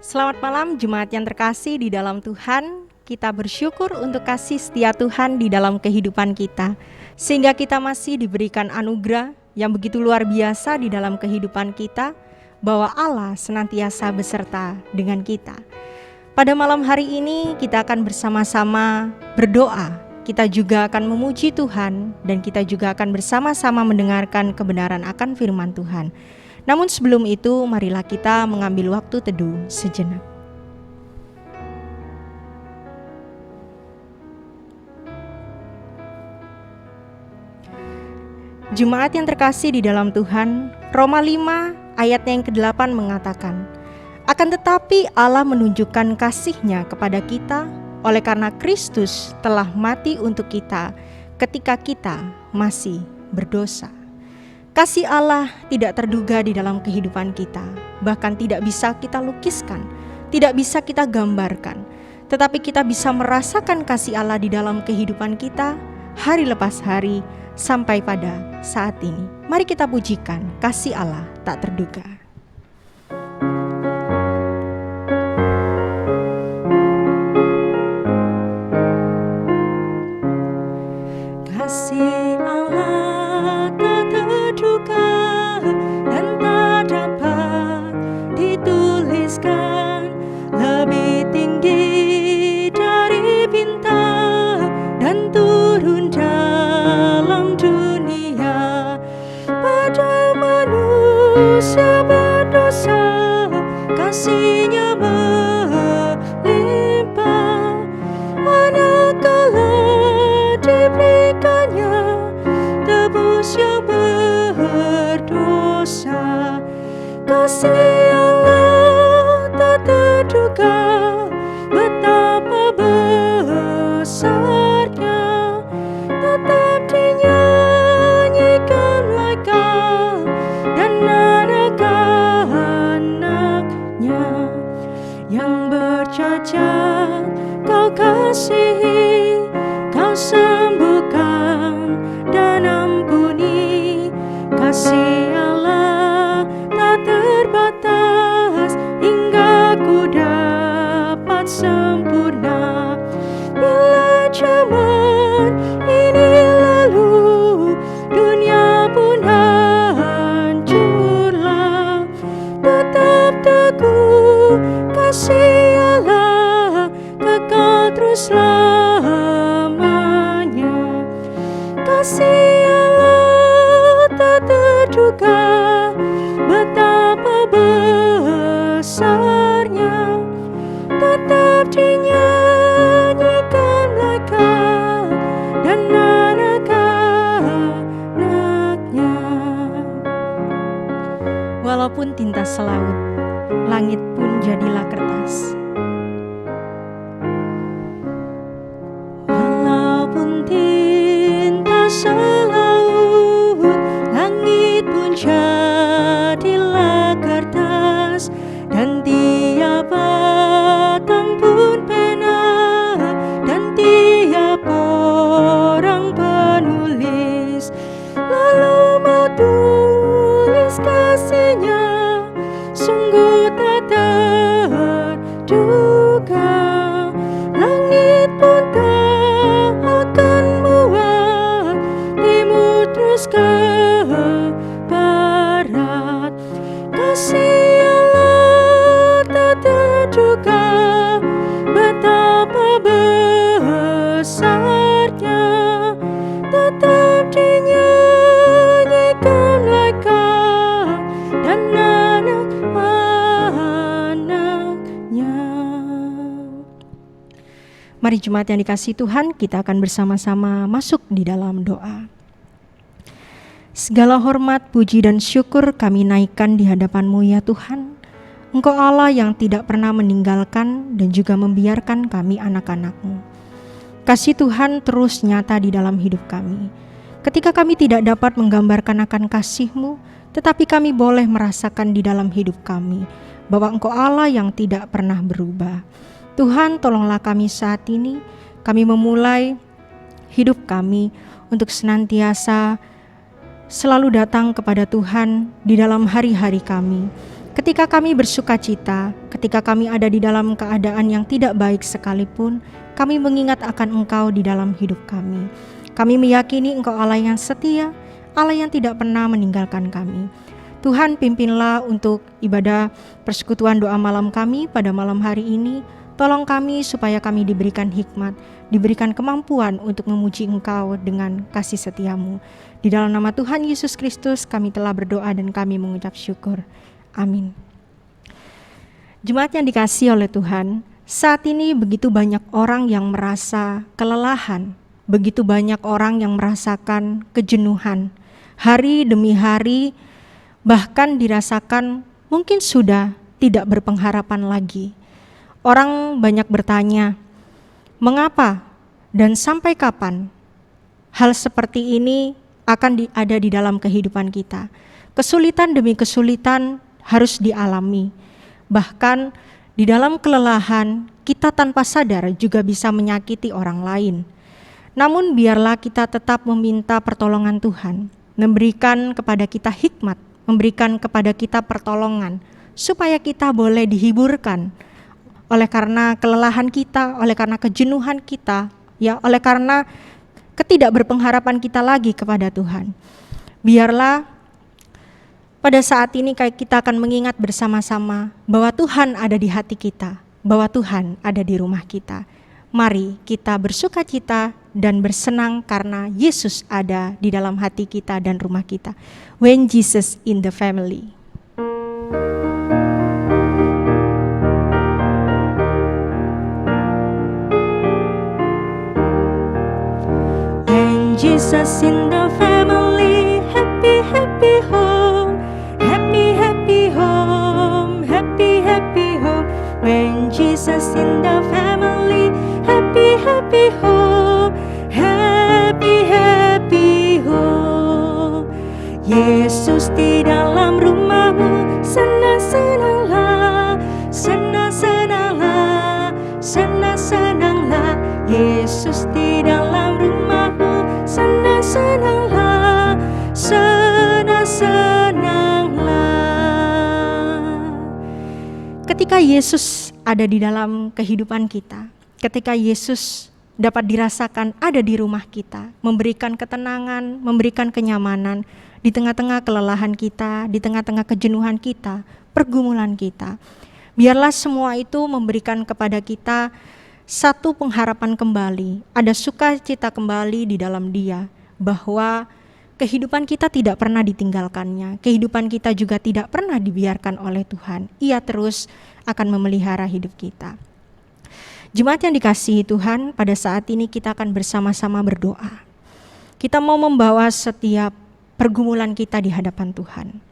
Selamat malam jemaat yang terkasih di dalam Tuhan. Kita bersyukur untuk kasih setia Tuhan di dalam kehidupan kita, sehingga kita masih diberikan anugerah yang begitu luar biasa di dalam kehidupan kita, bahwa Allah senantiasa beserta dengan kita. Pada malam hari ini kita akan bersama-sama berdoa. Kita juga akan memuji Tuhan, dan kita juga akan bersama-sama mendengarkan kebenaran akan firman Tuhan. Namun sebelum itu, marilah kita mengambil waktu teduh sejenak. Jemaat yang terkasih di dalam Tuhan, Roma 5 ayatnya yang ke-8 mengatakan, "Akan tetapi Allah menunjukkan kasih-Nya kepada kita oleh karena Kristus telah mati untuk kita ketika kita masih berdosa." Kasih Allah tidak terduga di dalam kehidupan kita, bahkan tidak bisa kita lukiskan, tidak bisa kita gambarkan. Tetapi kita bisa merasakan kasih Allah di dalam kehidupan kita hari lepas hari sampai pada saat ini. Mari kita pujikan kasih Allah tak terduga. Kasih Allah tak terduga dan tak dapat dituliskan, lebih tinggi dari bintang dan turun dalam dunia. Pada manusia berdosa, kasih-Nya melimpah. Manakala diberikannya tebus yang berdosa, kasih Allah tak terduga, betapa besarnya. Tetap dinyanyikan malaikat dan anak-anaknya. Yang bercacat Kau kasihi, Kau sembuhkan dan ampuni. Kasih Allah tak terbatas hingga ku dapat sempurna. Bila zaman ini lalu, dunia pun hancurlah, tetap teguh kasih Allah kekal terus selamanya. Kasih Allah tak terduga, betapa besarnya. Tetap dinyanyikan malaikat dan anak-anaknya. Walaupun tinta selaut, langit pun jadilah kertas. Walaupun tinta selaut, langit pun jadilah kertas. Dan tiap batang pun pena, dan tiap orang penulis lalu mau tulis kasih-Nya, sungguh tak terduga. Langit pun tak akan muat, timur terus ke barat. Kasih Allah tak terduga, betapa besarnya. Tetap dinyanyikan malaikat dan anak-anaknya. Mari jemaat yang dikasihi Tuhan, kita akan bersama-sama masuk di dalam doa. Segala hormat, puji dan syukur kami naikkan di hadapan-Mu ya Tuhan. Engkau Allah yang tidak pernah meninggalkan dan juga membiarkan kami anak-anak-Mu. Kasih Tuhan terus nyata di dalam hidup kami. Ketika kami tidak dapat menggambarkan akan kasih-Mu, tetapi kami boleh merasakan di dalam hidup kami bahwa Engkau Allah yang tidak pernah berubah. Tuhan, tolonglah kami saat ini. Kami memulai hidup kami untuk senantiasa selalu datang kepada Tuhan di dalam hari-hari kami. Ketika kami bersukacita, ketika kami ada di dalam keadaan yang tidak baik sekalipun, kami mengingat akan Engkau di dalam hidup kami. Kami meyakini Engkau Allah yang setia, Allah yang tidak pernah meninggalkan kami. Tuhan, pimpinlah untuk ibadah persekutuan doa malam kami pada malam hari ini. Tolong kami supaya kami diberikan hikmat, diberikan kemampuan untuk memuji Engkau dengan kasih setiamu. Di dalam nama Tuhan Yesus Kristus kami telah berdoa dan kami mengucap syukur. Amin. Jemaat yang dikasihi oleh Tuhan, saat ini begitu banyak orang yang merasa kelelahan, begitu banyak orang yang merasakan kejenuhan. Hari demi hari, bahkan dirasakan mungkin sudah tidak berpengharapan lagi. Orang banyak bertanya, mengapa dan sampai kapan hal seperti ini akan ada di dalam kehidupan kita? Kesulitan demi kesulitan harus dialami. Bahkan di dalam kelelahan, kita tanpa sadar juga bisa menyakiti orang lain. Namun biarlah kita tetap meminta pertolongan Tuhan, memberikan kepada kita hikmat, memberikan kepada kita pertolongan, supaya kita boleh dihiburkan oleh karena kelelahan kita, oleh karena kejenuhan kita, ya, oleh karena ketidakberpengharapan kita lagi kepada Tuhan. Biarlah pada saat ini kita akan mengingat bersama-sama bahwa Tuhan ada di hati kita, bahwa Tuhan ada di rumah kita. Mari kita bersukacita dan bersenang karena Yesus ada di dalam hati kita dan rumah kita. When Jesus in the family. When Jesus in the family, happy, happy home. Happy, happy home, happy, happy home. When Jesus in the family, happy, happy home, happy, happy home. Yesus di dalam rumahmu, senang-senanglah, senang-senanglah, senang-senanglah. Yesus di dalam rumahmu, senang-senanglah, senang-senanglah. Ketika Yesus ada di dalam kehidupan kita, ketika Yesus dapat dirasakan ada di rumah kita, memberikan ketenangan, memberikan kenyamanan di tengah-tengah kelelahan kita, di tengah-tengah kejenuhan kita, pergumulan kita. Biarlah semua itu memberikan kepada kita satu pengharapan kembali, ada sukacita kembali di dalam Dia, bahwa kehidupan kita tidak pernah ditinggalkannya, kehidupan kita juga tidak pernah dibiarkan oleh Tuhan. Ia terus akan memelihara hidup kita. Jemaat yang dikasihi Tuhan, pada saat ini kita akan bersama-sama berdoa. Kita mau membawa setiap pergumulan kita di hadapan Tuhan.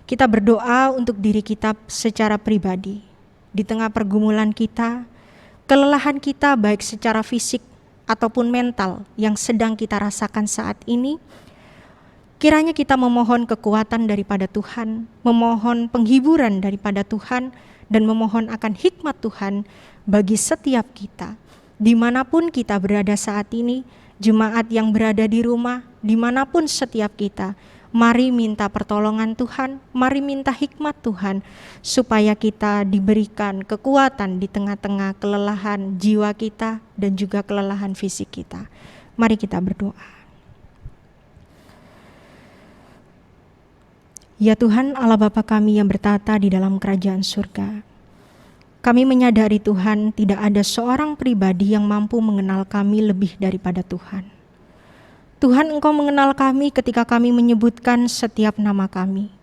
Kita berdoa untuk diri kita secara pribadi. Di tengah pergumulan kita, kelelahan kita baik secara fisik ataupun mental yang sedang kita rasakan saat ini, kiranya kita memohon kekuatan daripada Tuhan, memohon penghiburan daripada Tuhan, dan memohon akan hikmat Tuhan bagi setiap kita. Dimanapun kita berada saat ini, jemaat yang berada di rumah, dimanapun setiap kita, mari minta pertolongan Tuhan, mari minta hikmat Tuhan, supaya kita diberikan kekuatan di tengah-tengah kelelahan jiwa kita dan juga kelelahan fisik kita. Mari kita berdoa. Ya Tuhan Allah Bapa kami yang bertata di dalam kerajaan surga, kami menyadari Tuhan tidak ada seorang pribadi yang mampu mengenal kami lebih daripada Tuhan. Tuhan, Engkau mengenal kami ketika kami menyebutkan setiap nama kami.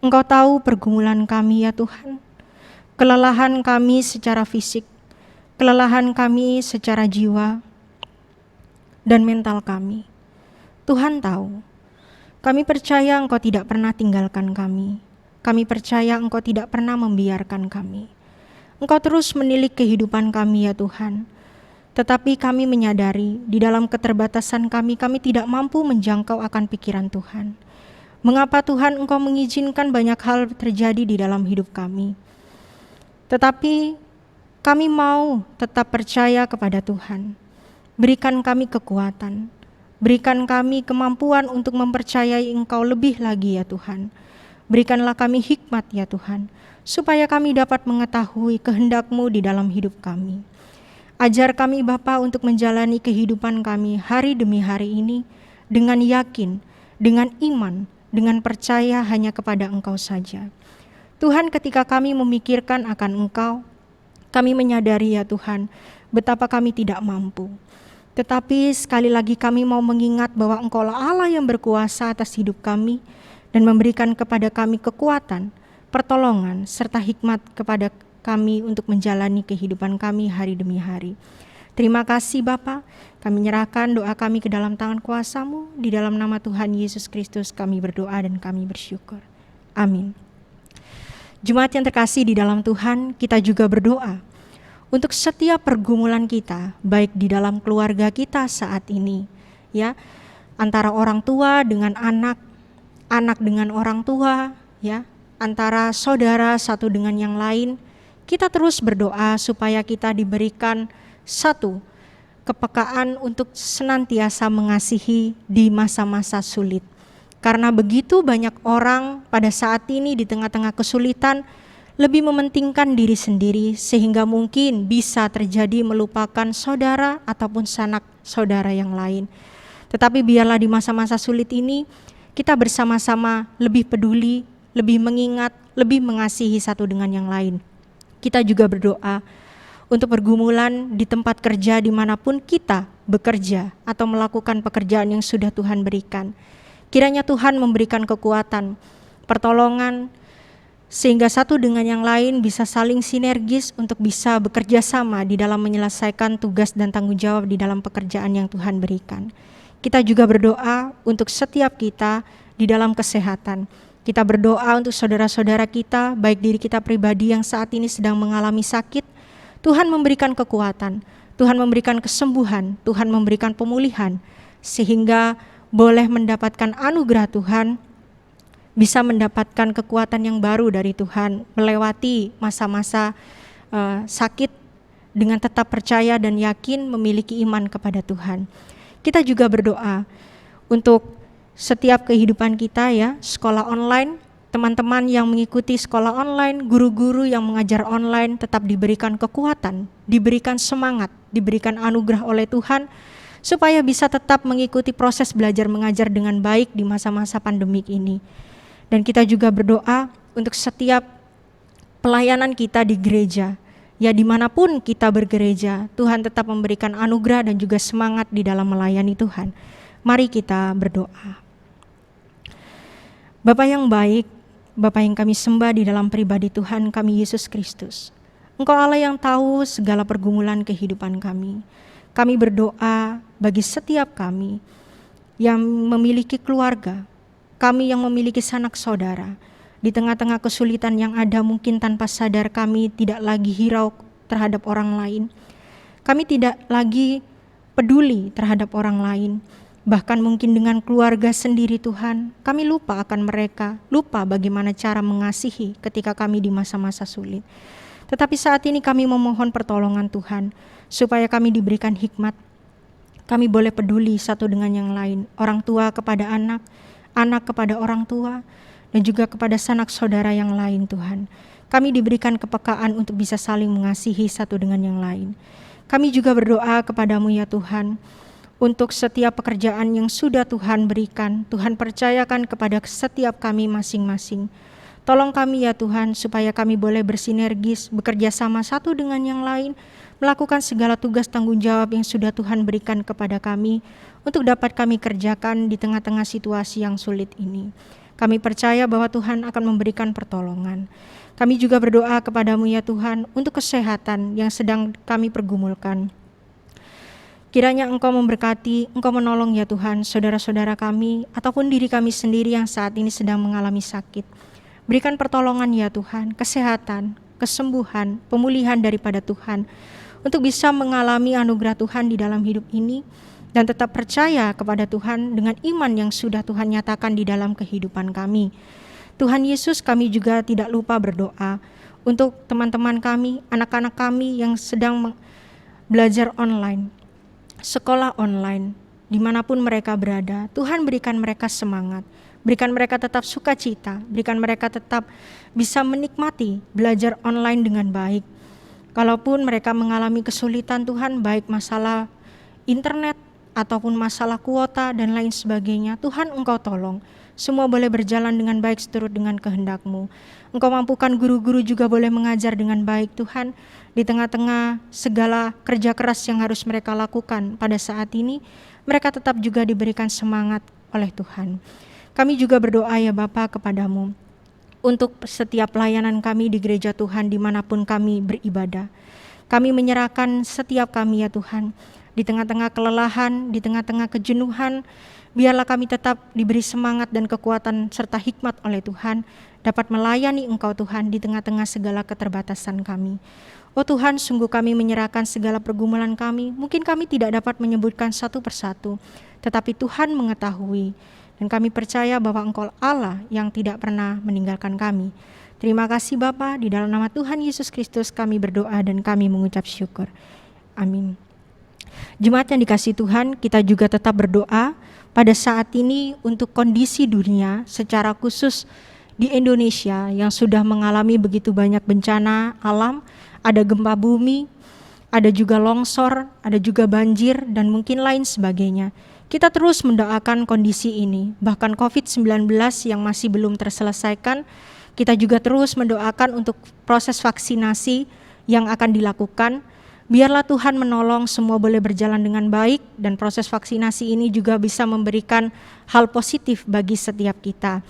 Engkau tahu pergumulan kami ya Tuhan, kelelahan kami secara fisik, kelelahan kami secara jiwa, dan mental kami. Tuhan tahu. Kami percaya Engkau tidak pernah tinggalkan kami. Kami percaya Engkau tidak pernah membiarkan kami. Engkau terus menilik kehidupan kami ya Tuhan. Tetapi kami menyadari di dalam keterbatasan kami tidak mampu menjangkau akan pikiran Tuhan. Mengapa Tuhan Engkau mengizinkan banyak hal terjadi di dalam hidup kami? Tetapi kami mau tetap percaya kepada Tuhan. Berikan kami kekuatan. Berikan kami kemampuan untuk mempercayai Engkau lebih lagi ya Tuhan. Berikanlah kami hikmat ya Tuhan, supaya kami dapat mengetahui kehendak-Mu di dalam hidup kami. Ajar kami Bapa untuk menjalani kehidupan kami hari demi hari ini dengan yakin, dengan iman, dengan percaya hanya kepada Engkau saja. Tuhan, ketika kami memikirkan akan Engkau, kami menyadari ya Tuhan, betapa kami tidak mampu. Tetapi sekali lagi kami mau mengingat bahwa Engkau-lah Allah yang berkuasa atas hidup kami dan memberikan kepada kami kekuatan, pertolongan, serta hikmat kepada kami untuk menjalani kehidupan kami hari demi hari. Terima kasih Bapa, kami nyerahkan doa kami ke dalam tangan kuasa-Mu. Di dalam nama Tuhan Yesus Kristus kami berdoa dan kami bersyukur. Amin. Jemaat yang terkasih di dalam Tuhan, kita juga berdoa untuk setiap pergumulan kita, baik di dalam keluarga kita saat ini, ya, antara orang tua dengan anak, anak dengan orang tua, ya, antara saudara satu dengan yang lain. Kita terus berdoa supaya kita diberikan satu kepekaan untuk senantiasa mengasihi di masa-masa sulit. Karena begitu banyak orang pada saat ini di tengah-tengah kesulitan lebih mementingkan diri sendiri, sehingga mungkin bisa terjadi melupakan saudara ataupun sanak saudara yang lain. Tetapi biarlah di masa-masa sulit ini kita bersama-sama lebih peduli, lebih mengingat, lebih mengasihi satu dengan yang lain. Kita juga berdoa untuk pergumulan di tempat kerja dimanapun kita bekerja atau melakukan pekerjaan yang sudah Tuhan berikan. Kiranya Tuhan memberikan kekuatan, pertolongan, sehingga satu dengan yang lain bisa saling sinergis untuk bisa bekerja sama di dalam menyelesaikan tugas dan tanggung jawab di dalam pekerjaan yang Tuhan berikan. Kita juga berdoa untuk setiap kita di dalam kesehatan. Kita berdoa untuk saudara-saudara kita, baik diri kita pribadi yang saat ini sedang mengalami sakit. Tuhan memberikan kekuatan, Tuhan memberikan kesembuhan, Tuhan memberikan pemulihan, sehingga boleh mendapatkan anugerah Tuhan, bisa mendapatkan kekuatan yang baru dari Tuhan, melewati masa-masa sakit dengan tetap percaya dan yakin memiliki iman kepada Tuhan. Kita juga berdoa untuk setiap kehidupan kita ya, sekolah online, teman-teman yang mengikuti sekolah online, guru-guru yang mengajar online tetap diberikan kekuatan, diberikan semangat, diberikan anugerah oleh Tuhan, supaya bisa tetap mengikuti proses belajar mengajar dengan baik di masa-masa pandemik ini. Dan kita juga berdoa untuk setiap pelayanan kita di gereja, ya dimanapun kita bergereja, Tuhan tetap memberikan anugerah dan juga semangat di dalam melayani Tuhan. Mari kita berdoa. Bapa yang baik, Bapa yang kami sembah di dalam pribadi Tuhan kami Yesus Kristus. Engkau Allah yang tahu segala pergumulan kehidupan kami. Kami berdoa bagi setiap kami yang memiliki keluarga, kami yang memiliki sanak saudara, di tengah-tengah kesulitan yang ada mungkin tanpa sadar kami tidak lagi hirau terhadap orang lain. Kami tidak lagi peduli terhadap orang lain. Bahkan mungkin dengan keluarga sendiri Tuhan, kami lupa akan mereka, lupa bagaimana cara mengasihi ketika kami di masa-masa sulit. Tetapi saat ini kami memohon pertolongan Tuhan, supaya kami diberikan hikmat. Kami boleh peduli satu dengan yang lain, orang tua kepada anak, anak kepada orang tua, dan juga kepada sanak saudara yang lain Tuhan. Kami diberikan kepekaan untuk bisa saling mengasihi satu dengan yang lain. Kami juga berdoa kepadamu ya Tuhan, untuk setiap pekerjaan yang sudah Tuhan berikan, Tuhan percayakan kepada setiap kami masing-masing. Tolong kami ya Tuhan, supaya kami boleh bersinergis, bekerja sama satu dengan yang lain, melakukan segala tugas tanggung jawab yang sudah Tuhan berikan kepada kami, untuk dapat kami kerjakan di tengah-tengah situasi yang sulit ini. Kami percaya bahwa Tuhan akan memberikan pertolongan. Kami juga berdoa kepadamu ya Tuhan, untuk kesehatan yang sedang kami pergumulkan. Kiranya Engkau memberkati, Engkau menolong ya Tuhan, saudara-saudara kami, ataupun diri kami sendiri yang saat ini sedang mengalami sakit. Berikan pertolongan ya Tuhan, kesehatan, kesembuhan, pemulihan daripada Tuhan, untuk bisa mengalami anugerah Tuhan di dalam hidup ini, dan tetap percaya kepada Tuhan dengan iman yang sudah Tuhan nyatakan di dalam kehidupan kami. Tuhan Yesus, kami juga tidak lupa berdoa untuk teman-teman kami, anak-anak kami yang sedang belajar online, sekolah online, dimanapun mereka berada. Tuhan berikan mereka semangat, Berikan mereka tetap sukacita, berikan mereka tetap bisa menikmati belajar online dengan baik. Kalaupun mereka mengalami kesulitan Tuhan, baik masalah internet ataupun masalah kuota dan lain sebagainya, Tuhan Engkau tolong. Semua boleh berjalan dengan baik seturut dengan kehendak-Mu. Engkau mampukan guru-guru juga boleh mengajar dengan baik Tuhan. Di tengah-tengah segala kerja keras yang harus mereka lakukan pada saat ini, mereka tetap juga diberikan semangat oleh Tuhan. Kami juga berdoa ya Bapa kepada-Mu untuk setiap pelayanan kami di gereja Tuhan dimanapun kami beribadah. Kami menyerahkan setiap kami ya Tuhan. Di tengah-tengah kelelahan, di tengah-tengah kejenuhan, biarlah kami tetap diberi semangat dan kekuatan serta hikmat oleh Tuhan, dapat melayani Engkau Tuhan di tengah-tengah segala keterbatasan kami. Oh Tuhan, sungguh kami menyerahkan segala pergumulan kami. Mungkin kami tidak dapat menyebutkan satu persatu, tetapi Tuhan mengetahui. Dan kami percaya bahwa Engkau Allah yang tidak pernah meninggalkan kami. Terima kasih Bapa, di dalam nama Tuhan Yesus Kristus kami berdoa dan kami mengucap syukur. Amin. Jemaat yang dikasihi Tuhan, kita juga tetap berdoa pada saat ini untuk kondisi dunia secara khusus di Indonesia yang sudah mengalami begitu banyak bencana alam, ada gempa bumi, ada juga longsor, ada juga banjir dan mungkin lain sebagainya. Kita terus mendoakan kondisi ini, bahkan COVID-19 yang masih belum terselesaikan, kita juga terus mendoakan untuk proses vaksinasi yang akan dilakukan. Biarlah Tuhan menolong semua boleh berjalan dengan baik dan proses vaksinasi ini juga bisa memberikan hal positif bagi setiap kita.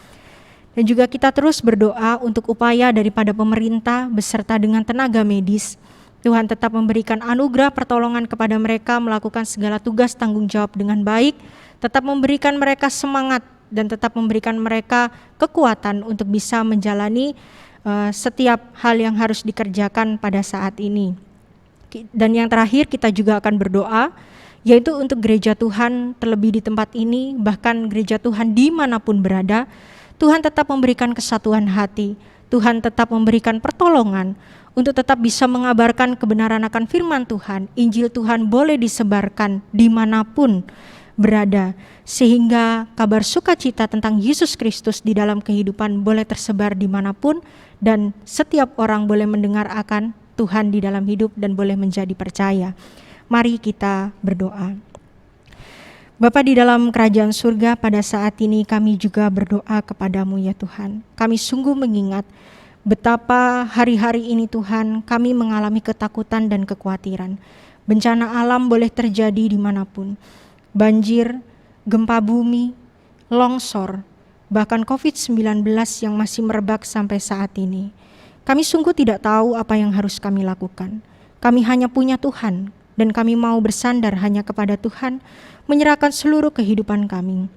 Dan juga kita terus berdoa untuk upaya daripada pemerintah beserta dengan tenaga medis. Tuhan tetap memberikan anugerah pertolongan kepada mereka melakukan segala tugas tanggung jawab dengan baik, tetap memberikan mereka semangat dan tetap memberikan mereka kekuatan untuk bisa menjalani setiap hal yang harus dikerjakan pada saat ini. Dan yang terakhir kita juga akan berdoa, yaitu untuk gereja Tuhan terlebih di tempat ini, bahkan gereja Tuhan dimanapun berada, Tuhan tetap memberikan kesatuan hati, Tuhan tetap memberikan pertolongan untuk tetap bisa mengabarkan kebenaran akan firman Tuhan. Injil Tuhan boleh disebarkan dimanapun berada, sehingga kabar sukacita tentang Yesus Kristus di dalam kehidupan boleh tersebar dimanapun, dan setiap orang boleh mendengar akan Tuhan di dalam hidup dan boleh menjadi percaya. Mari kita berdoa. Bapa di dalam kerajaan surga, pada saat ini kami juga berdoa kepadamu ya Tuhan. Kami sungguh mengingat betapa hari-hari ini Tuhan kami mengalami ketakutan dan kekhawatiran. Bencana alam boleh terjadi dimanapun. Banjir, gempa bumi, longsor, bahkan COVID-19 yang masih merebak sampai saat ini. Kami sungguh tidak tahu apa yang harus kami lakukan. Kami hanya punya Tuhan dan kami mau bersandar hanya kepada Tuhan, menyerahkan seluruh kehidupan kami.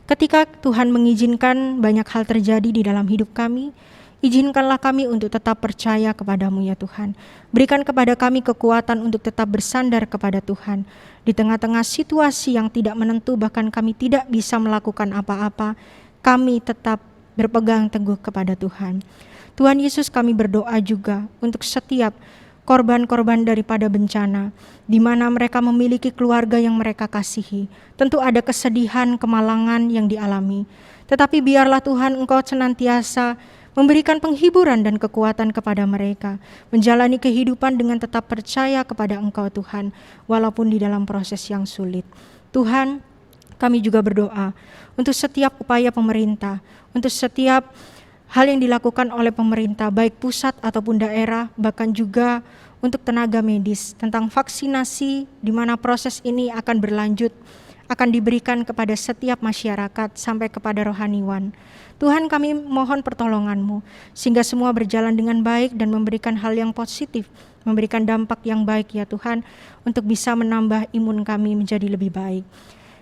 Ketika Tuhan mengizinkan banyak hal terjadi di dalam hidup kami, izinkanlah kami untuk tetap percaya kepadamu ya Tuhan. Berikan kepada kami kekuatan untuk tetap bersandar kepada Tuhan. Di tengah-tengah situasi yang tidak menentu, bahkan kami tidak bisa melakukan apa-apa, kami tetap berpegang teguh kepada Tuhan. Tuhan Yesus, kami berdoa juga untuk setiap korban-korban daripada bencana, di mana mereka memiliki keluarga yang mereka kasihi. Tentu ada kesedihan, kemalangan yang dialami. Tetapi biarlah Tuhan Engkau senantiasa memberikan penghiburan dan kekuatan kepada mereka, menjalani kehidupan dengan tetap percaya kepada Engkau Tuhan, walaupun di dalam proses yang sulit. Tuhan, kami juga berdoa untuk setiap upaya pemerintah, untuk setiap hal yang dilakukan oleh pemerintah, baik pusat ataupun daerah, bahkan juga untuk tenaga medis, tentang vaksinasi, di mana proses ini akan berlanjut, akan diberikan kepada setiap masyarakat sampai kepada rohaniwan. Tuhan, kami mohon pertolongan-Mu, sehingga semua berjalan dengan baik dan memberikan hal yang positif, memberikan dampak yang baik ya Tuhan, untuk bisa menambah imun kami menjadi lebih baik.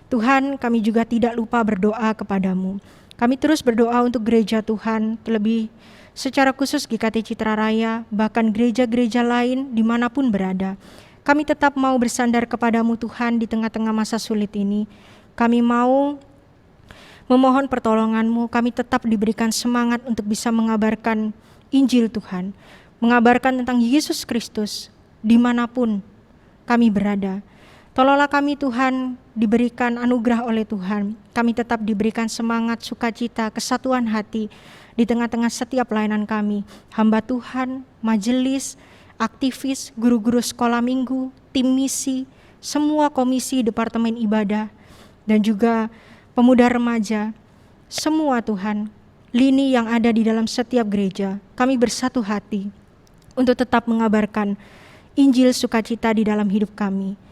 Tuhan, kami juga tidak lupa berdoa kepadamu. Kami terus berdoa untuk gereja Tuhan, terlebih secara khusus GKT Citra Raya, bahkan gereja-gereja lain dimanapun berada. Kami tetap mau bersandar kepadamu Tuhan di tengah-tengah masa sulit ini. Kami mau memohon pertolongan-Mu, kami tetap diberikan semangat untuk bisa mengabarkan Injil Tuhan, mengabarkan tentang Yesus Kristus dimanapun kami berada. Tolonglah kami Tuhan, diberikan anugerah oleh Tuhan. Kami tetap diberikan semangat, sukacita, kesatuan hati di tengah-tengah setiap pelayanan kami. Hamba Tuhan, majelis, aktivis, guru-guru sekolah minggu, tim misi, semua komisi departemen ibadah, dan juga pemuda remaja, semua Tuhan, lini yang ada di dalam setiap gereja, kami bersatu hati untuk tetap mengabarkan Injil sukacita di dalam hidup kami.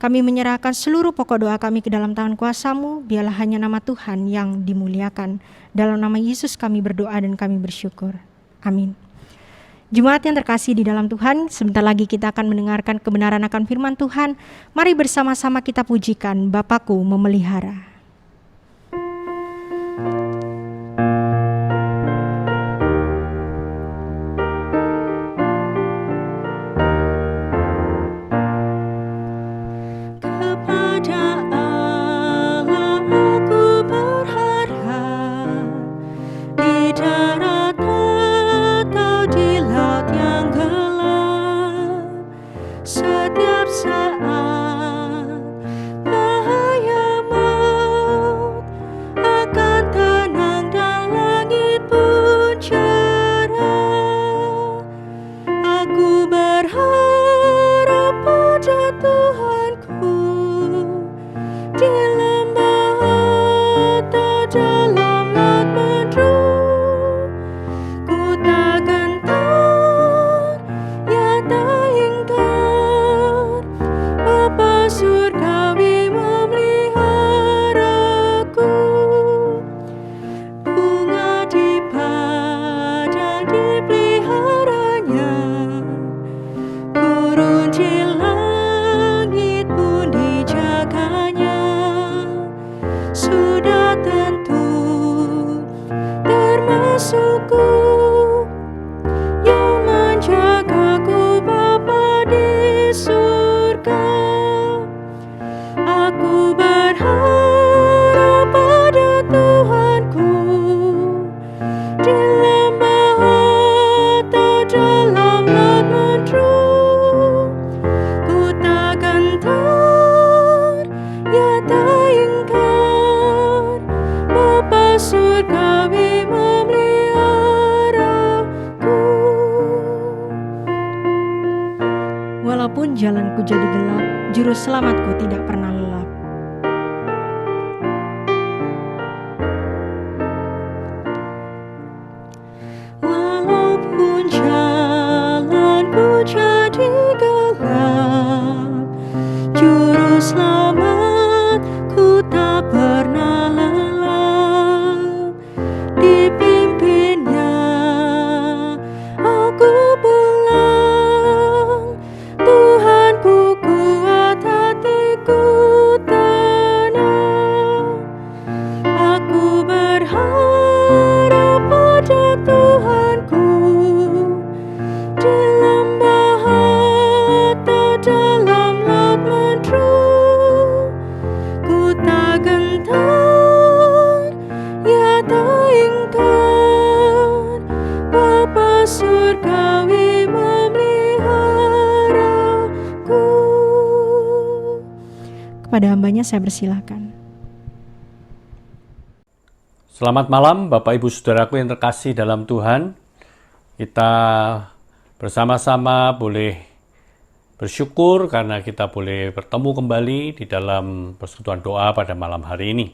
Kami menyerahkan seluruh pokok doa kami ke dalam tangan kuasa-Mu, biarlah hanya nama Tuhan yang dimuliakan. Dalam nama Yesus kami berdoa dan kami bersyukur. Amin. Jemaat yang terkasih di dalam Tuhan, sebentar lagi kita akan mendengarkan kebenaran akan firman Tuhan. Mari bersama-sama kita pujikan Bapakku memelihara. Walaupun jalanku jadi gelap, juru selamatku tidak pernah lelap. Walaupun jalanku jadi gelap, juru selamatku tak pernah lelap. Dipimpinnya aku pulang, Tuhanku kuat hatiku tenang. Aku berharap pada Tuhanku di lembah atau dalam laut mendung. Ku tak gentar, ya tak ingkar, Bapa surgawi memeliharaku. Kepada hambanya saya persilahkan. Selamat malam Bapak Ibu Saudaraku yang terkasih dalam Tuhan. Kita bersama-sama boleh bersyukur karena kita boleh bertemu kembali di dalam persekutuan doa pada malam hari ini.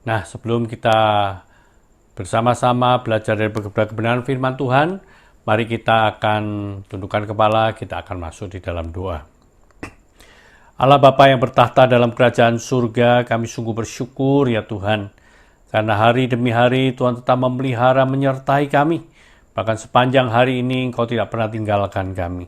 Nah, sebelum kita bersama-sama belajar dari kebenaran firman Tuhan, mari kita akan tundukkan kepala, kita akan masuk di dalam doa. Allah Bapa yang bertahta dalam kerajaan surga, kami sungguh bersyukur ya Tuhan, karena hari demi hari Tuhan tetap memelihara menyertai kami. Bahkan sepanjang hari ini Engkau tidak pernah tinggalkan kami.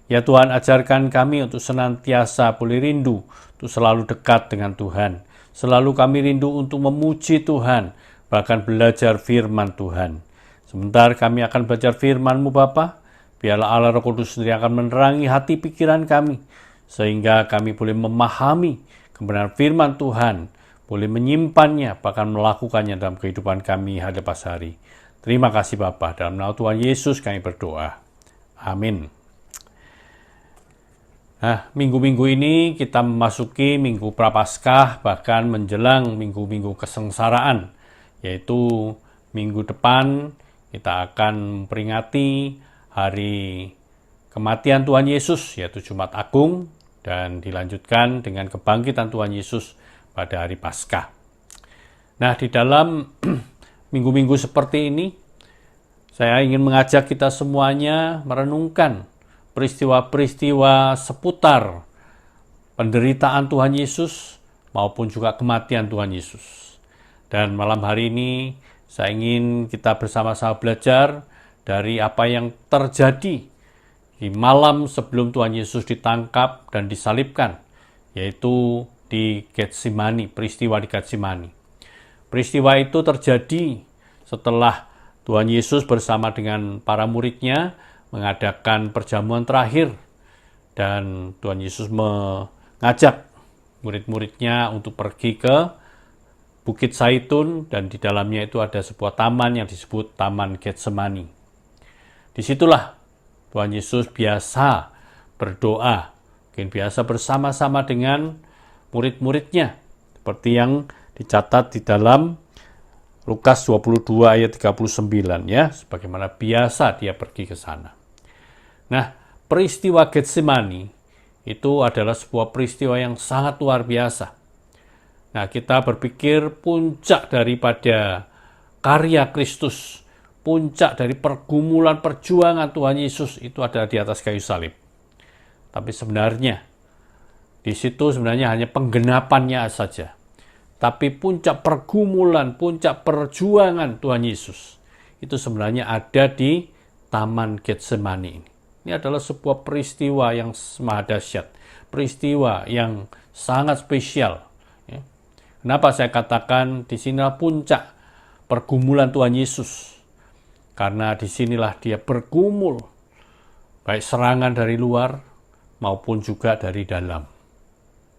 Ya Tuhan, ajarkan kami untuk senantiasa boleh rindu, untuk selalu dekat dengan Tuhan. Selalu kami rindu untuk memuji Tuhan, bahkan belajar firman Tuhan. Sebentar kami akan belajar firman-Mu Bapa, biarlah Allah Roh Kudus sendiri akan menerangi hati pikiran kami, sehingga kami boleh memahami kebenaran firman Tuhan, boleh menyimpannya, bahkan melakukannya dalam kehidupan kami hari lepas hari. Terima kasih Bapa, dalam nama Tuhan Yesus kami berdoa. Amin. Nah, minggu-minggu ini kita memasuki minggu Prapaskah, bahkan menjelang minggu-minggu kesengsaraan, yaitu minggu depan kita akan memperingati hari kematian Tuhan Yesus, yaitu Jumat Agung, dan dilanjutkan dengan kebangkitan Tuhan Yesus pada hari Paskah. Nah, di dalam minggu-minggu seperti ini, saya ingin mengajak kita semuanya merenungkan peristiwa-peristiwa seputar penderitaan Tuhan Yesus maupun juga kematian Tuhan Yesus. Dan malam hari ini saya ingin kita bersama-sama belajar dari apa yang terjadi di malam sebelum Tuhan Yesus ditangkap dan disalibkan, yaitu di Getsemani, peristiwa di Getsemani. Peristiwa itu terjadi setelah Tuhan Yesus bersama dengan para muridnya mengadakan perjamuan terakhir, dan Tuhan Yesus mengajak murid-muridnya untuk pergi ke Bukit Zaitun, dan di dalamnya itu ada sebuah taman yang disebut Taman Getsemani. Disitulah Tuhan Yesus biasa berdoa, mungkin biasa bersama-sama dengan murid-muridnya, seperti yang dicatat di dalam Lukas 22 ayat 39 ya, sebagaimana biasa dia pergi ke sana. Nah, peristiwa Getsemani itu adalah sebuah peristiwa yang sangat luar biasa. Nah, kita berpikir puncak daripada karya Kristus, puncak dari pergumulan perjuangan Tuhan Yesus itu adalah di atas kayu salib. Tapi sebenarnya, di situ sebenarnya hanya penggenapannya saja. Tapi puncak pergumulan, puncak perjuangan Tuhan Yesus, itu sebenarnya ada di Taman Getsemani ini. Ini adalah sebuah peristiwa yang maha dahsyat, peristiwa yang sangat spesial. Ya. Kenapa saya katakan di sinilah puncak pergumulan Tuhan Yesus? Karena disinilah dia bergumul, baik serangan dari luar maupun juga dari dalam.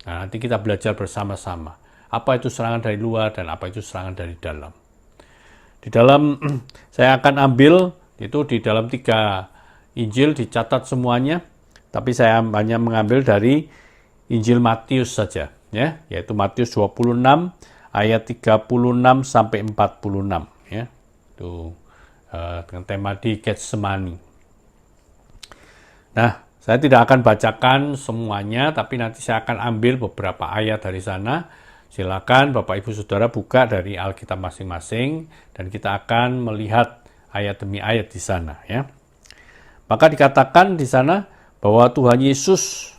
Nah, nanti kita belajar bersama-sama. Apa itu serangan dari luar dan apa itu serangan dari dalam. Di dalam, saya akan ambil itu di dalam 3 Injil dicatat semuanya, tapi saya hanya mengambil dari Injil Matius saja, ya, yaitu Matius 26 ayat 36 sampai 46, ya. Itu dengan tema di Getsemani. Nah, saya tidak akan bacakan semuanya, tapi nanti saya akan ambil beberapa ayat dari sana. Silakan Bapak Ibu Saudara buka dari Alkitab masing-masing dan kita akan melihat ayat demi ayat di sana, ya. Maka dikatakan di sana bahwa Tuhan Yesus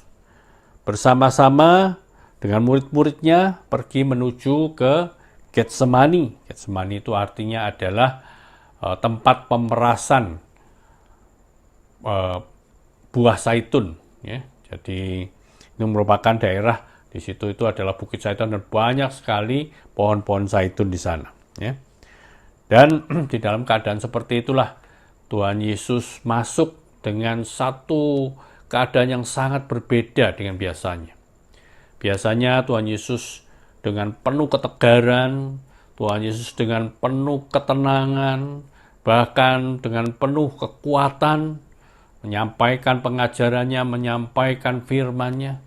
bersama-sama dengan murid-muridnya pergi menuju ke Getsemani. Getsemani itu artinya adalah tempat pemerasan buah zaitun. Ya. Jadi ini merupakan daerah di situ itu adalah Bukit Zaitun dan banyak sekali pohon-pohon zaitun di sana. Ya. Dan di dalam keadaan seperti itulah Tuhan Yesus masuk dengan satu keadaan yang sangat berbeda dengan biasanya. Biasanya Tuhan Yesus dengan penuh ketegaran, Tuhan Yesus dengan penuh ketenangan, bahkan dengan penuh kekuatan, menyampaikan pengajarannya, menyampaikan firman-Nya.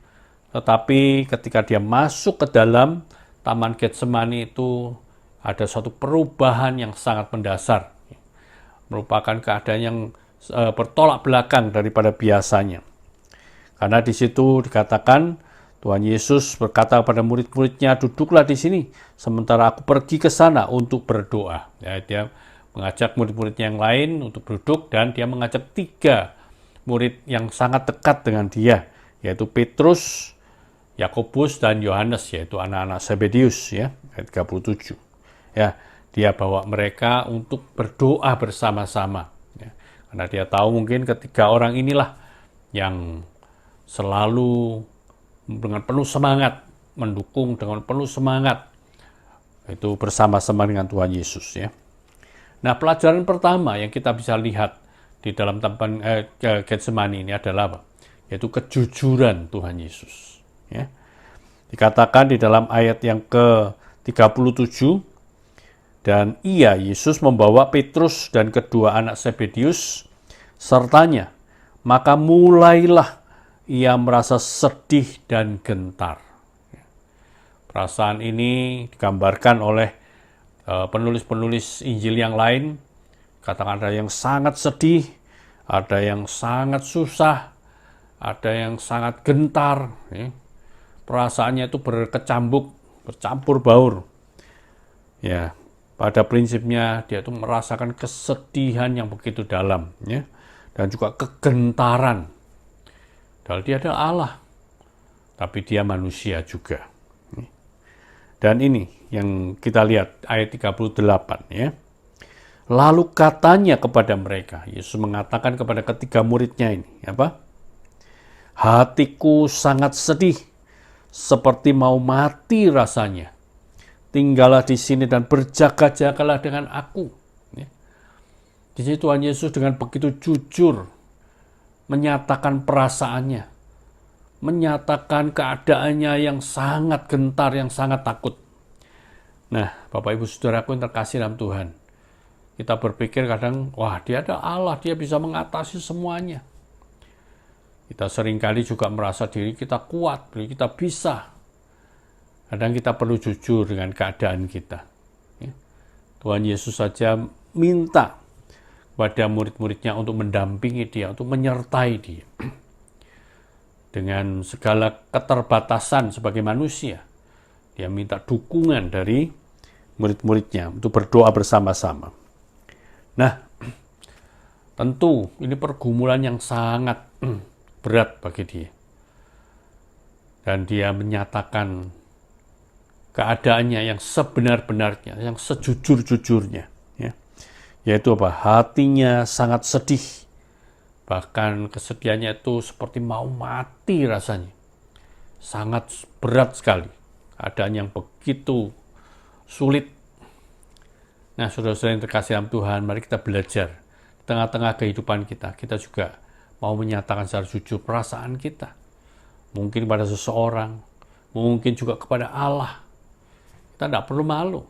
Tetapi ketika dia masuk ke dalam Taman Getsemani itu ada suatu perubahan yang sangat mendasar. Merupakan keadaan yang bertolak belakang daripada biasanya. Karena di situ dikatakan Tuhan Yesus berkata kepada murid-muridnya, duduklah di sini sementara aku pergi ke sana untuk berdoa. Ya, dia mengajak murid-muridnya yang lain untuk duduk dan dia mengajak 3 murid yang sangat dekat dengan dia, yaitu Petrus, Yakobus dan Yohanes, yaitu anak-anak Zebedeus, ya, ayat 37. Ya, dia bawa mereka untuk berdoa bersama-sama. Ya, karena dia tahu mungkin ketiga orang inilah yang selalu dengan penuh semangat, mendukung dengan penuh semangat, itu bersama-sama dengan Tuhan Yesus. Ya. Nah, pelajaran pertama yang kita bisa lihat di dalam Taman Getsemani ini adalah apa? Yaitu kejujuran Tuhan Yesus. Ya. Dikatakan di dalam ayat yang ke-37, dan ia, Yesus, membawa Petrus dan kedua anak Zebedeus sertanya, maka mulailah ia merasa sedih dan gentar. Perasaan ini digambarkan oleh penulis-penulis Injil yang lain. Katakan ada yang sangat sedih, ada yang sangat susah, ada yang sangat gentar. Perasaannya itu berkecambuk, bercampur baur. Ya, pada prinsipnya dia itu merasakan kesedihan yang begitu dalam, ya, dan juga kegentaran. Padahal dia adalah Allah, tapi dia manusia juga. Dan ini yang kita lihat ayat 38, ya. Lalu katanya kepada mereka, Yesus mengatakan kepada ketiga muridnya ini, apa? Hatiku sangat sedih, seperti mau mati rasanya. Tinggallah di sini dan berjaga-jagalah dengan aku. Di sini Tuhan Yesus dengan begitu jujur menyatakan perasaannya, menyatakan keadaannya yang sangat gentar, yang sangat takut. Nah, Bapak Ibu Saudaraku yang terkasih dalam Tuhan, kita berpikir kadang, wah, dia ada Allah, dia bisa mengatasi semuanya. Kita seringkali juga merasa diri kita kuat, diri kita bisa. Kadang kita perlu jujur dengan keadaan kita. Tuhan Yesus saja minta kepada murid-muridnya untuk mendampingi dia, untuk menyertai dia. Dengan segala keterbatasan sebagai manusia, dia minta dukungan dari murid-muridnya untuk berdoa bersama-sama. Nah, tentu ini pergumulan yang sangat berat bagi dia. Dan dia menyatakan keadaannya yang sebenar-benarnya, yang sejujur-jujurnya. Ya. Yaitu apa? Hatinya sangat sedih. Bahkan kesedihannya itu seperti mau mati rasanya. Sangat berat sekali. Keadaan yang begitu sulit. Nah, saudara-saudara yang terkasih dalam Tuhan, mari kita belajar. Di tengah-tengah kehidupan kita, kita juga mau menyatakan secara jujur perasaan kita. Mungkin kepada seseorang, mungkin juga kepada Allah. Kita tidak perlu malu.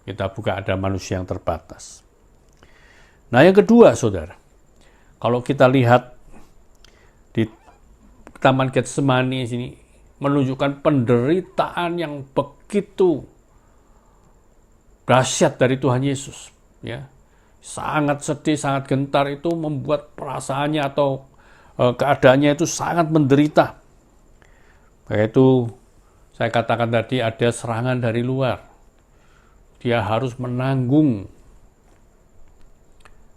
Kita bukan ada manusia yang terbatas. Nah, yang kedua, saudara. Kalau kita lihat di Taman Getsemani sini, menunjukkan penderitaan yang begitu dahsyat dari Tuhan Yesus. Ya. Sangat sedih, sangat gentar, itu membuat perasaannya atau keadaannya itu sangat menderita. Yaitu saya katakan tadi ada serangan dari luar. Dia harus menanggung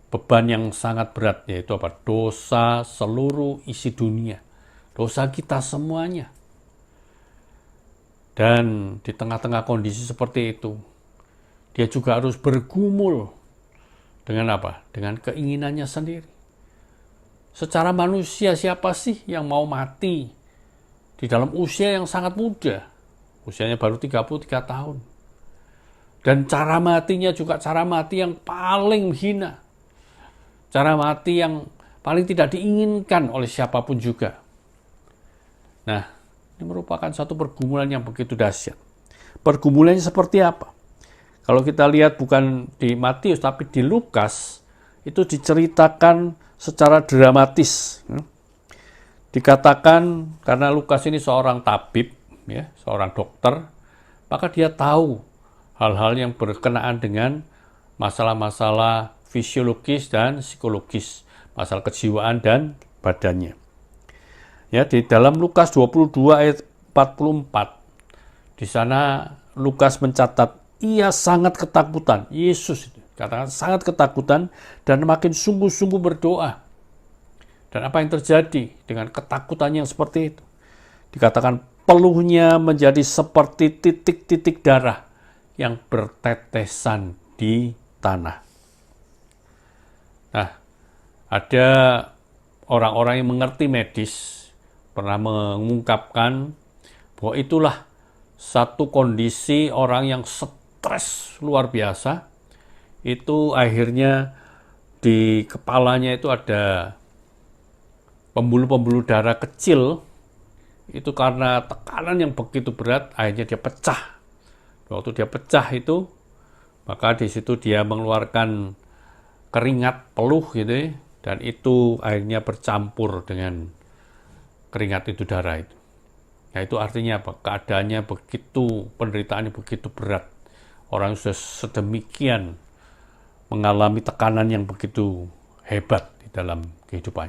beban yang sangat berat, yaitu apa? Dosa seluruh isi dunia. Dosa kita semuanya. Dan di tengah-tengah kondisi seperti itu, dia juga harus bergumul dengan apa? Dengan keinginannya sendiri. Secara manusia, siapa sih yang mau mati di dalam usia yang sangat muda? Usianya baru 33 tahun. Dan cara matinya juga cara mati yang paling hina. Cara mati yang paling tidak diinginkan oleh siapapun juga. Nah, ini merupakan satu pergumulan yang begitu dahsyat. Pergumulannya seperti apa? Kalau kita lihat bukan di Matius, tapi di Lukas, itu diceritakan secara dramatis. Dikatakan, karena Lukas ini seorang tabib, ya, seorang dokter, maka dia tahu hal-hal yang berkenaan dengan masalah-masalah fisiologis dan psikologis, masalah kejiwaan dan badannya. Ya, di dalam Lukas 22 ayat 44, di sana Lukas mencatat, ia sangat ketakutan. Yesus itu katakan sangat ketakutan dan makin sungguh-sungguh berdoa. Dan apa yang terjadi dengan ketakutannya yang seperti itu? Dikatakan peluhnya menjadi seperti titik-titik darah yang bertetesan di tanah. Nah, ada orang-orang yang mengerti medis pernah mengungkapkan bahwa itulah satu kondisi orang yang stres luar biasa. Itu akhirnya di kepalanya itu ada pembuluh-pembuluh darah kecil. Itu karena tekanan yang begitu berat, akhirnya dia pecah. Waktu dia pecah itu, maka di situ dia mengeluarkan keringat peluh gitu ya, dan itu akhirnya bercampur dengan keringat itu darah itu. Nah, itu artinya apa? Keadaannya begitu, penderitaannya begitu berat. Orang sudah sedemikian mengalami tekanan yang begitu hebat di dalam kehidupan.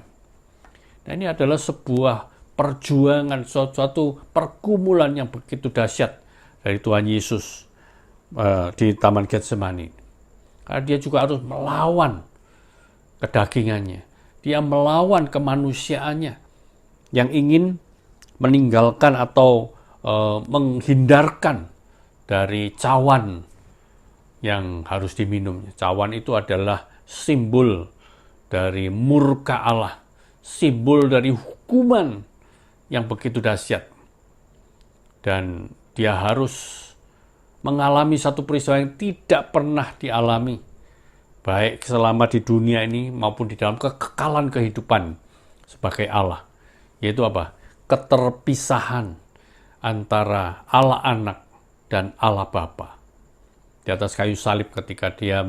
Nah, ini adalah sebuah perjuangan, suatu pergumulan yang begitu dahsyat dari Tuhan Yesus di Taman Getsemani. Karena dia juga harus melawan kedagingannya. Dia melawan kemanusiaannya yang ingin meninggalkan atau menghindarkan dari cawan yang harus diminumnya. Cawan itu adalah simbol dari murka Allah, simbol dari hukuman yang begitu dahsyat. Dan dia harus mengalami satu peristiwa yang tidak pernah dialami, baik selama di dunia ini maupun di dalam kekekalan kehidupan sebagai Allah. Yaitu apa? Keterpisahan antara Allah Anak dan Allah Bapa. Di atas kayu salib ketika dia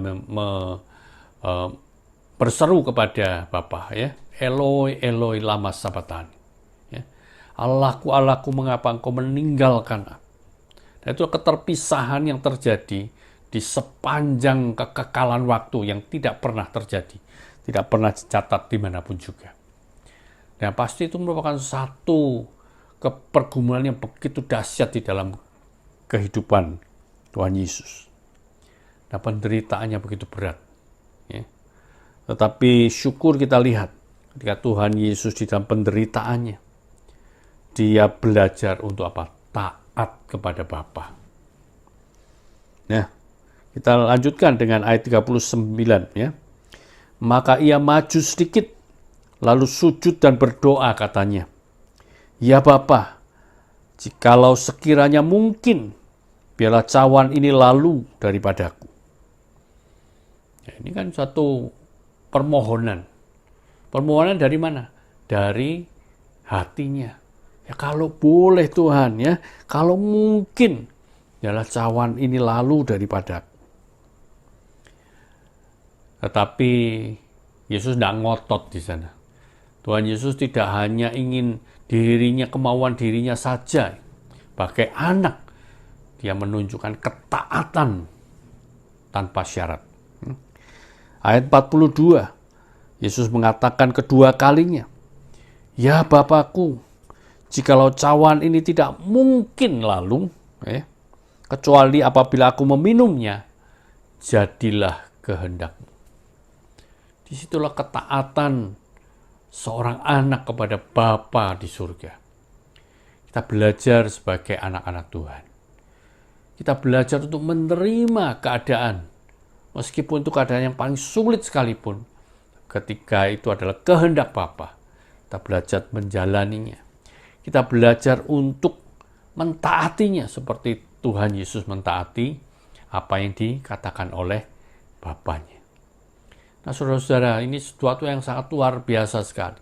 berseru kepada Bapa, ya, Eloi, Eloi, lama sabachthani. Ya. Allahku, Allahku, mengapa engkau meninggalkan aku? Dan itu keterpisahan yang terjadi di sepanjang kekekalan waktu yang tidak pernah terjadi, tidak pernah dicatat dimanapun juga. Dan pasti itu merupakan satu pergumulan yang begitu dahsyat di dalam kehidupan Tuhan Yesus. Nah, penderitaannya begitu berat. Ya. Tetapi syukur kita lihat ketika Tuhan Yesus di dalam penderitaannya, dia belajar untuk apa? Taat kepada Bapa. Nah, kita lanjutkan dengan ayat 39, ya. Maka ia maju sedikit, lalu sujud dan berdoa, katanya, "Ya Bapa, jikalau sekiranya mungkin, biarlah cawan ini lalu daripadaku." Ya, ini kan suatu permohonan. Permohonan dari mana? Dari hatinya. Ya, kalau boleh Tuhan, ya, kalau mungkin, biarlah cawan ini lalu daripadaku. Tetapi Yesus tidak ngotot di sana. Tuhan Yesus tidak hanya ingin kemauan dirinya saja. Sebagai anak, dia menunjukkan ketaatan tanpa syarat. Ayat 42, Yesus mengatakan kedua kalinya, "Ya Bapakku, jikalau cawan ini tidak mungkin lalu, kecuali apabila aku meminumnya, jadilah kehendakmu." Disitulah ketaatan seorang anak kepada Bapa di surga. Kita belajar sebagai anak-anak Tuhan. Kita belajar untuk menerima keadaan, meskipun itu keadaan yang paling sulit sekalipun. Ketika itu adalah kehendak Bapa, kita belajar menjalaninya. Kita belajar untuk mentaatinya seperti Tuhan Yesus mentaati apa yang dikatakan oleh Bapanya. Nah, saudara-saudara, ini sesuatu yang sangat luar biasa sekali.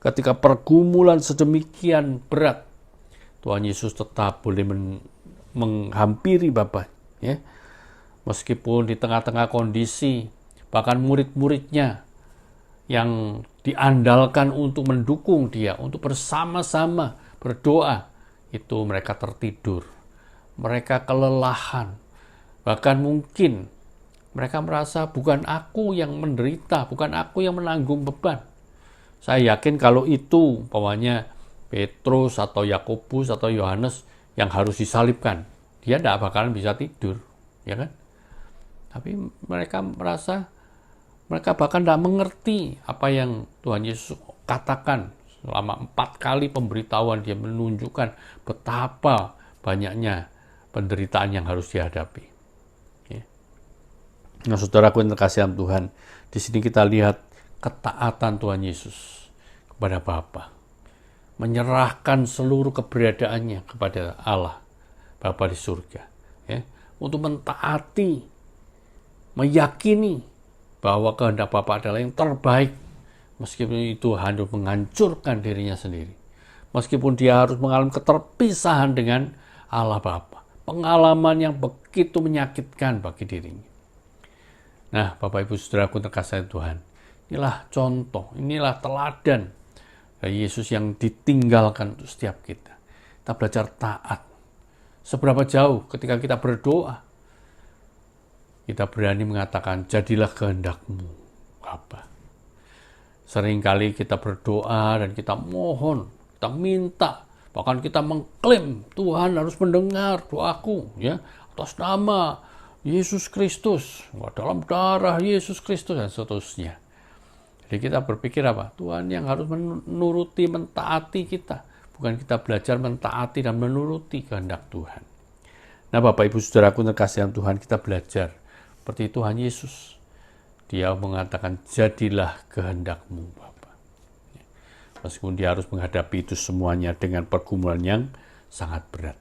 Ketika pergumulan sedemikian berat, Tuhan Yesus tetap boleh menghampiri Bapa. Ya. Meskipun di tengah-tengah kondisi, bahkan murid-muridnya yang diandalkan untuk mendukung dia, untuk bersama-sama berdoa, itu mereka tertidur. Mereka kelelahan. Bahkan mungkin mereka merasa bukan aku yang menderita, bukan aku yang menanggung beban. Saya yakin kalau itu, umpamanya Petrus atau Yakobus atau Yohanes yang harus disalibkan, dia tidak bakalan bisa tidur, ya kan? Tapi mereka merasa, mereka bahkan tidak mengerti apa yang Tuhan Yesus katakan. Selama 4 kali pemberitahuan dia menunjukkan betapa banyaknya penderitaan yang harus dihadapi. Nah, saudaraku yang terkasih dalam Tuhan, di sini kita lihat ketaatan Tuhan Yesus kepada Bapa, menyerahkan seluruh keberadaannya kepada Allah, Bapa di surga, ya, untuk mentaati, meyakini bahwa kehendak Bapa adalah yang terbaik, meskipun itu harus menghancurkan dirinya sendiri, meskipun dia harus mengalami keterpisahan dengan Allah Bapa, pengalaman yang begitu menyakitkan bagi dirinya. Nah, Bapak Ibu Saudaraku terkasih Tuhan, inilah contoh, inilah teladan Yesus yang ditinggalkan untuk setiap kita. Kita belajar taat. Seberapa jauh ketika kita berdoa, kita berani mengatakan, jadilah kehendak-Mu, Bapa. Seringkali kita berdoa dan kita mohon, kita minta, bahkan kita mengklaim Tuhan harus mendengar doaku, ya, atas nama Yesus Kristus, dalam darah Yesus Kristus, dan seterusnya. Jadi kita berpikir apa? Tuhan yang harus menuruti, mentaati kita. Bukan kita belajar mentaati dan menuruti kehendak Tuhan. Nah, Bapak Ibu Saudaraku terkasih dalam Tuhan, kita belajar seperti Tuhan Yesus. Dia mengatakan, jadilah kehendak-Mu, Bapa. Meskipun dia harus menghadapi itu semuanya dengan pergumulan yang sangat berat.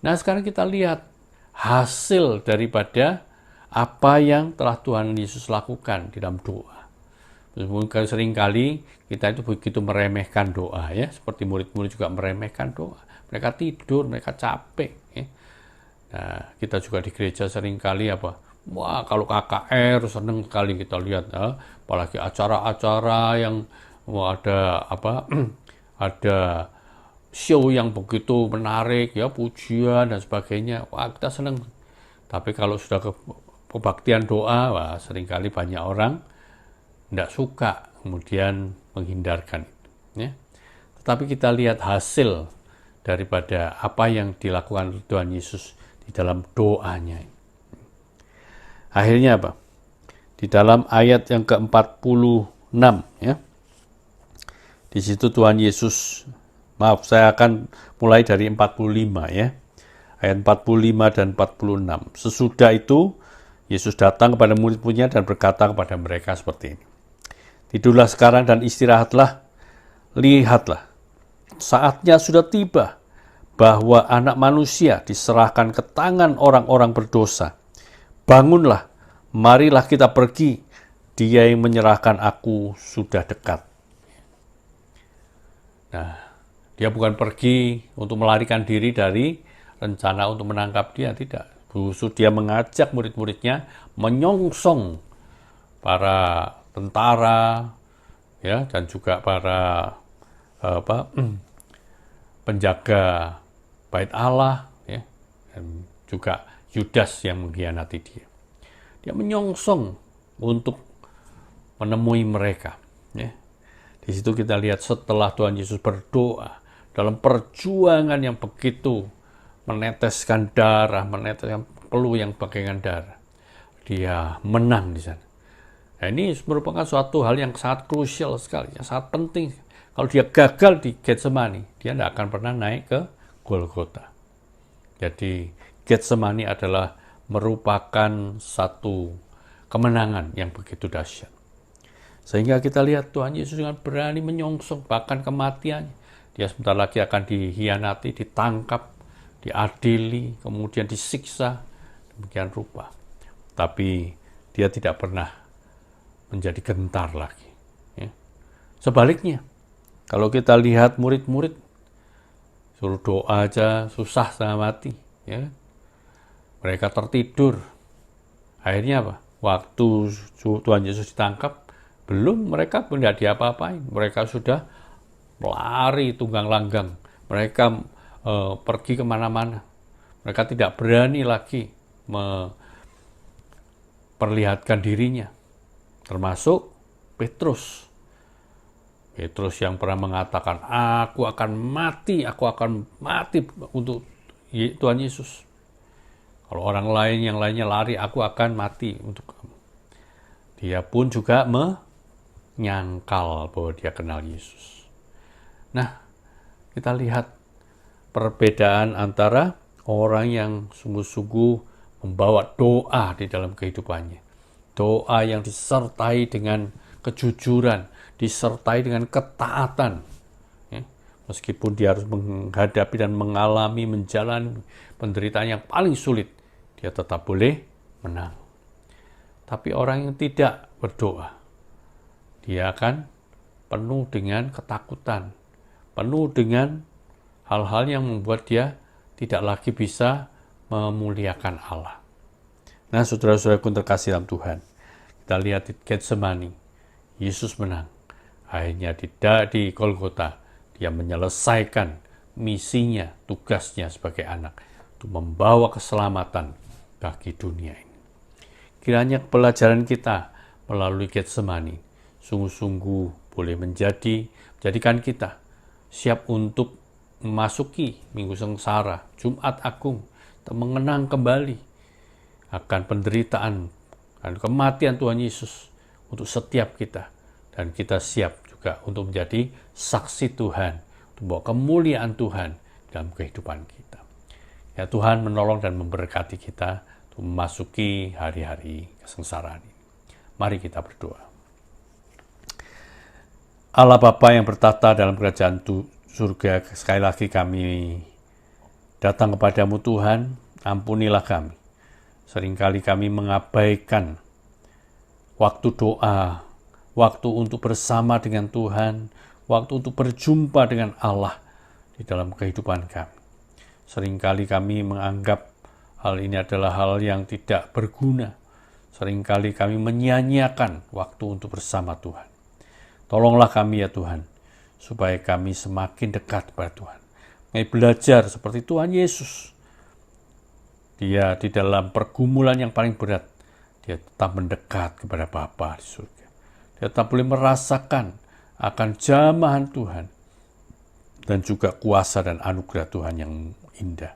Nah, sekarang kita lihat hasil daripada apa yang telah Tuhan Yesus lakukan di dalam doa. Meskipun seringkali kita itu begitu meremehkan doa, ya, seperti murid-murid juga meremehkan doa. Mereka tidur, mereka capek. Ya. Nah, kita juga di gereja seringkali apa? Wah, kalau KKR seneng sekali kita lihat, ya. Apalagi acara-acara yang ada apa? Ada show yang begitu menarik, ya, pujian dan sebagainya. Wah, kita seneng. Tapi kalau sudah kebaktian doa, wah, seringkali banyak orang tidak suka, kemudian menghindarkan itu. Ya. Tetapi kita lihat hasil daripada apa yang dilakukan Tuhan Yesus di dalam doanya. Akhirnya apa? Di dalam ayat yang ke-46, ya. Di situ Tuhan Yesus, maaf, saya akan mulai dari 45, ya. Ayat 45 dan 46. Sesudah itu Yesus datang kepada murid-muridnya dan berkata kepada mereka seperti ini. Tidurlah sekarang dan istirahatlah. Lihatlah, saatnya sudah tiba bahwa Anak Manusia diserahkan ke tangan orang-orang berdosa. Bangunlah, marilah kita pergi. Dia yang menyerahkan aku sudah dekat. Nah, dia bukan pergi untuk melarikan diri dari rencana untuk menangkap dia, tidak. Justru dia mengajak murid-muridnya menyongsong para tentara, ya, dan juga para penjaga bait Allah, ya, dan juga Yudas yang mengkhianati dia. Dia menyongsong untuk menemui mereka. Ya. Di situ kita lihat setelah Tuhan Yesus berdoa dalam perjuangan yang begitu meneteskan darah, meneteskan peluh yang bagaikan darah, dia menang di sana. Nah, ini merupakan suatu hal yang sangat krusial sekali, yang sangat penting. Kalau dia gagal di Getsemani, dia tidak akan pernah naik ke Golgota. Jadi Getsemani adalah merupakan satu kemenangan yang begitu dahsyat. Sehingga kita lihat Tuhan Yesus dengan berani menyongsong bahkan kematian. Dia sebentar lagi akan dihianati, ditangkap, diadili, kemudian disiksa, demikian rupa. Tapi dia tidak pernah menjadi gentar lagi. Ya. Sebaliknya, kalau kita lihat murid-murid, suruh doa aja susah setengah mati. Ya. Mereka tertidur. Akhirnya apa? Waktu Tuhan Yesus ditangkap, belum mereka tidak diapa-apain. Mereka sudah lari tunggang langgang. Mereka pergi kemana-mana. Mereka tidak berani lagi memperlihatkan dirinya. Termasuk Petrus. Petrus yang pernah mengatakan, aku akan mati untuk Tuhan Yesus. Kalau orang lain yang lainnya lari, aku akan mati untuk kamu. Dia pun juga menyangkal bahwa dia kenal Yesus. Nah, kita lihat perbedaan antara orang yang sungguh-sungguh membawa doa di dalam kehidupannya. Doa yang disertai dengan kejujuran, disertai dengan ketaatan. Ya. Meskipun dia harus menghadapi dan mengalami, menjalani penderitaan yang paling sulit, dia tetap boleh menang. Tapi orang yang tidak berdoa, dia akan penuh dengan ketakutan, penuh dengan hal-hal yang membuat dia tidak lagi bisa memuliakan Allah. Nah, saudara-saudaraku terkasih dalam Tuhan, kita lihat di Getsemani, Yesus menang. Akhirnya di Golgota, dia menyelesaikan misinya, tugasnya sebagai anak untuk membawa keselamatan bagi dunia ini. Kiranya pelajaran kita melalui Getsemani sungguh-sungguh boleh menjadikan kita siap untuk memasuki Minggu Sengsara, Jumat Agung, untuk mengenang kembali akan penderitaan dan kematian Tuhan Yesus untuk setiap kita. Dan kita siap juga untuk menjadi saksi Tuhan, untuk membawa kemuliaan Tuhan dalam kehidupan kita. Ya, Tuhan menolong dan memberkati kita untuk memasuki hari-hari kesengsaraan ini. Mari kita berdoa. Allah Bapa yang bertata dalam kerajaan surga, sekali lagi kami datang kepadamu Tuhan, ampunilah kami. Seringkali kami mengabaikan waktu doa, waktu untuk bersama dengan Tuhan, waktu untuk berjumpa dengan Allah di dalam kehidupan kami. Seringkali kami menganggap hal ini adalah hal yang tidak berguna. Seringkali kami menyia-nyiakan waktu untuk bersama Tuhan. Tolonglah kami ya Tuhan, supaya kami semakin dekat kepada Tuhan. Kami belajar seperti Tuhan Yesus. Dia di dalam pergumulan yang paling berat, dia tetap mendekat kepada Bapa di surga. Dia tetap boleh merasakan akan jamahan Tuhan dan juga kuasa dan anugerah Tuhan yang indah.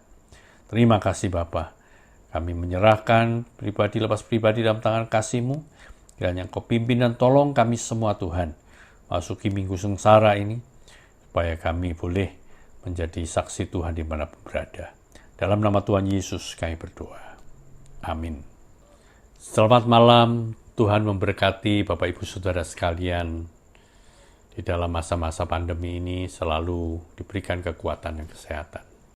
Terima kasih Bapa. Kami menyerahkan pribadi lepas pribadi dalam tangan kasih-Mu. Kiranya Engkau pimpin dan tolong kami semua Tuhan, masuki Minggu Sengsara ini, supaya kami boleh menjadi saksi Tuhan dimanapun berada. Dalam nama Tuhan Yesus kami berdoa. Amin. Selamat malam, Tuhan memberkati Bapak Ibu Saudara sekalian. Di dalam masa-masa pandemi ini selalu diberikan kekuatan dan kesehatan.